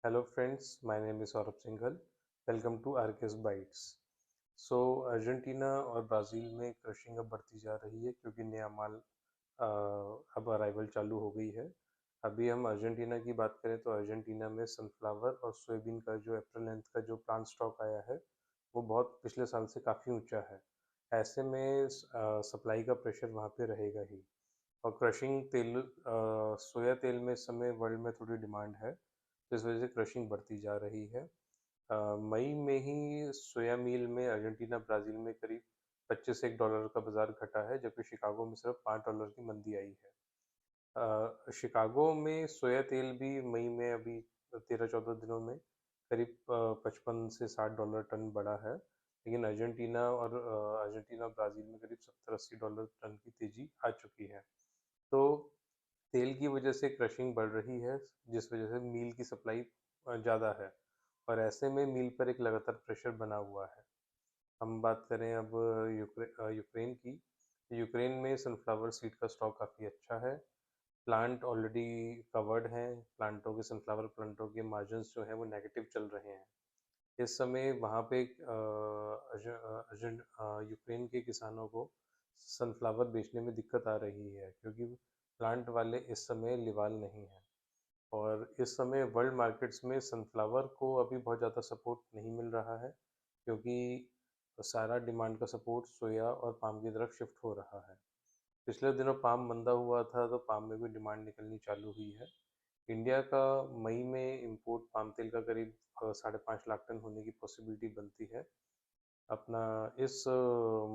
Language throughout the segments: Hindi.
Hello friends, my name is Saurabh Singhal. Welcome to RK's Bites. So Argentina और ब्राज़ील में क्रशिंग अब बढ़ती जा रही है क्योंकि नया माल अब अराइवल चालू हो गई है। अभी हम अर्जेंटीना की बात करें तो अर्जेंटीना में सनफ्लावर और सोयाबीन का जो अप्रैल एंड का जो प्लांट स्टॉक आया है वो बहुत पिछले साल से काफ़ी ऊंचा है। ऐसे में सप्लाई का प्रेशर वहाँ पे रहेगा ही। और क्रशिंग तेल सोया तेल में इस समय वर्ल्ड में थोड़ी डिमांड है, तो इस वजह से क्रशिंग बढ़ती जा रही है। मई में ही सोया मील में अर्जेंटीना ब्राज़ील में करीब 25 से $1 का बाजार घटा है, जबकि शिकागो में सिर्फ $5 की मंदी आई है। शिकागो में सोया तेल भी मई में अभी 13-14 दिनों में करीब 55 से $60 टन बढ़ा है, लेकिन अर्जेंटीना और ब्राज़ील में करीब $70-80 टन की तेजी आ चुकी है। तो तेल की वजह से क्रशिंग बढ़ रही है, जिस वजह से मील की सप्लाई ज़्यादा है और ऐसे में मील पर एक लगातार प्रेशर बना हुआ है। हम बात करें अब यूक्रेन की। यूक्रेन में सनफ्लावर सीड का स्टॉक काफ़ी अच्छा है। प्लांट ऑलरेडी कवर्ड हैं। प्लांटों के सनफ्लावर प्लांटों के मार्जिन्स जो हैं वो नेगेटिव चल रहे हैं। इस समय वहाँ पे यूक्रेन के किसानों को सनफ्लावर बेचने में दिक्कत आ रही है क्योंकि प्लांट वाले इस समय लिवाल नहीं हैं। और इस समय वर्ल्ड मार्केट्स में सनफ्लावर को अभी बहुत ज़्यादा सपोर्ट नहीं मिल रहा है क्योंकि सारा डिमांड का सपोर्ट सोया और पाम की तरफ शिफ्ट हो रहा है। पिछले दिनों पाम मंदा हुआ था तो पाम में भी डिमांड निकलनी चालू हुई है। इंडिया का मई में इंपोर्ट पाम तेल का करीब 5.5 लाख टन होने की पॉसिबिलिटी बनती है। अपना इस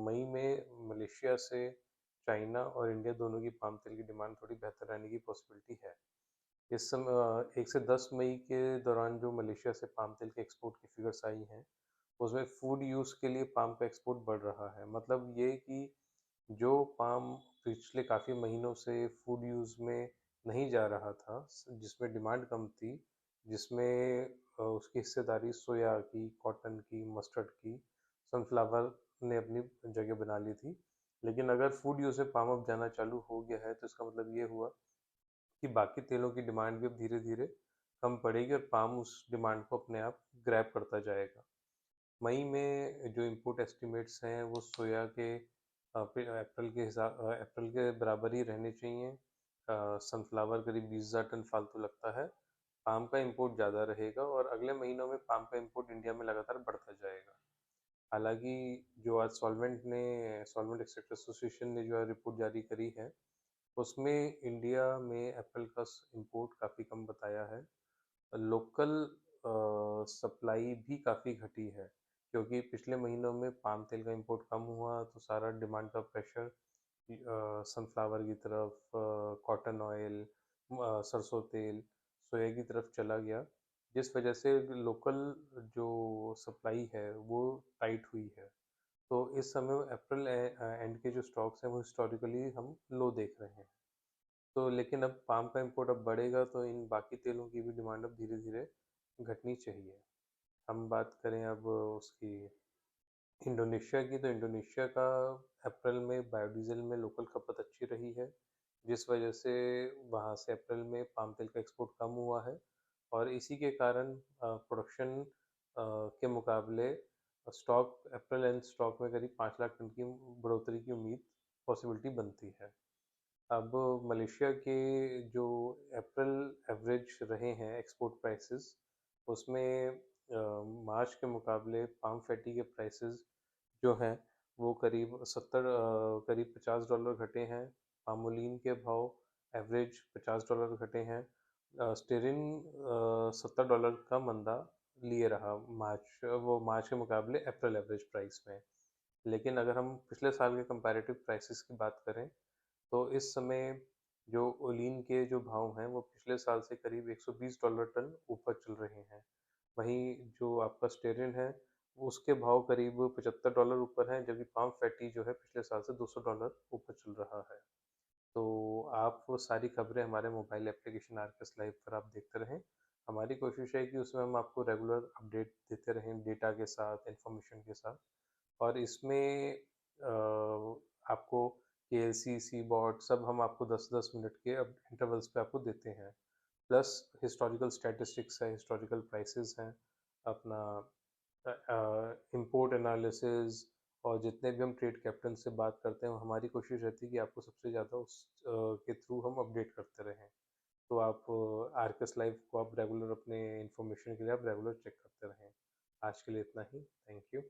मई में मलेशिया से चाइना और इंडिया दोनों की पाम तेल की डिमांड थोड़ी बेहतर रहने की पॉसिबिलिटी है। इस समय 1 से 10 मई के दौरान जो मलेशिया से पाम तेल के एक्सपोर्ट की फिगर्स आई हैं, उसमें फूड यूज़ के लिए पाम का एक्सपोर्ट बढ़ रहा है। मतलब ये कि जो पाम पिछले काफ़ी महीनों से फूड यूज़ में नहीं जा रहा था, जिसमें डिमांड कम थी, जिसमें उसकी हिस्सेदारी सोया की, कॉटन की, मस्टर्ड की, सनफ्लावर ने अपनी जगह बना ली थी। लेकिन अगर फूड यूज़ में पाम अब जाना चालू हो गया है, तो इसका मतलब ये हुआ कि बाकी तेलों की डिमांड भी अब धीरे-धीरे कम पड़ेगी और पाम उस डिमांड को अपने आप ग्रैब करता जाएगा। मई में जो इम्पोर्ट एस्टिमेट्स हैं वो सोया के अप्रैल के बराबर ही रहने चाहिए। सनफ्लावर करीब 20,000 टन फालतू लगता है। पाम का इंपोर्ट ज़्यादा रहेगा और अगले महीनों में पाम का इंपोर्ट इंडिया में लगातार बढ़ता जाएगा। हालांकि जो आज सॉल्वेंट एक्सट्रैक्टर एसोसिएशन ने जो है रिपोर्ट जारी करी है, उसमें इंडिया में एप्पल का इंपोर्ट काफ़ी कम बताया है। लोकल सप्लाई भी काफ़ी घटी है क्योंकि पिछले महीनों में पाम तेल का इंपोर्ट कम हुआ तो सारा डिमांड का प्रेशर सनफ्लावर की तरफ, कॉटन ऑयल, सरसों तेल, सोया की तरफ चला गया, जिस वजह से लोकल जो सप्लाई है वो टाइट हुई है। तो इस समय अप्रैल एंड के जो स्टॉक्स हैं वो हिस्टोरिकली हम लो देख रहे हैं। तो लेकिन अब पाम का इंपोर्ट अब बढ़ेगा तो इन बाकी तेलों की भी डिमांड अब धीरे धीरे घटनी चाहिए। हम बात करें अब उसकी इंडोनेशिया की, तो इंडोनेशिया का अप्रैल में बायोडीजल में लोकल खपत अच्छी रही है, जिस वजह से वहाँ से अप्रैल में पाम तेल का एक्सपोर्ट कम हुआ है और इसी के कारण प्रोडक्शन के मुकाबले स्टॉक अप्रैल एंड स्टॉक में करीब 5 लाख टन की बढ़ोतरी की उम्मीद पॉसिबिलिटी बनती है। अब मलेशिया के जो अप्रैल एवरेज रहे हैं एक्सपोर्ट प्राइसेस, उसमें मार्च के मुकाबले पाम फैटी के प्राइसेस जो हैं वो करीब $50 घटे हैं। पामोलिन के भाव एवरेज $50 घटे हैं। स्टेरिन $70 का मंदा लिए रहा मार्च के मुकाबले अप्रैल एवरेज प्राइस में। लेकिन अगर हम पिछले साल के कंपैरेटिव प्राइसेस की बात करें तो इस समय जो ओलिन के जो भाव हैं वो पिछले साल से करीब $120 टन ऊपर चल रहे हैं। वहीं जो आपका स्टेरिन है उसके भाव करीब $75 ऊपर हैं, जबकि पाम फैटी जो है पिछले साल से $200 ऊपर चल रहा है। तो आप वो सारी खबरें हमारे मोबाइल एप्लीकेशन आरकेएस लाइव पर आप देखते रहें। हमारी कोशिश है कि उसमें हम आपको रेगुलर अपडेट देते रहें, डेटा के साथ, इन्फॉर्मेशन के साथ। और इसमें आपको केएलसी, सी बॉट सब हम आपको 10-10 मिनट के अब इंटरवल्स पे आपको देते हैं। प्लस हिस्टोरिकल स्टैटिस्टिक्स है, हिस्टोरिकल प्राइसेस हैं, अपना इंपोर्ट एनालिसिस, और जितने भी हम ट्रेड कैप्टन से बात करते हैं हमारी कोशिश रहती है कि आपको सबसे ज़्यादा उस के थ्रू हम अपडेट करते रहें। तो आप आर्कस लाइव को आप रेगुलर अपने इंफॉर्मेशन के लिए आप रेगुलर चेक करते रहें। आज के लिए इतना ही। Thank you.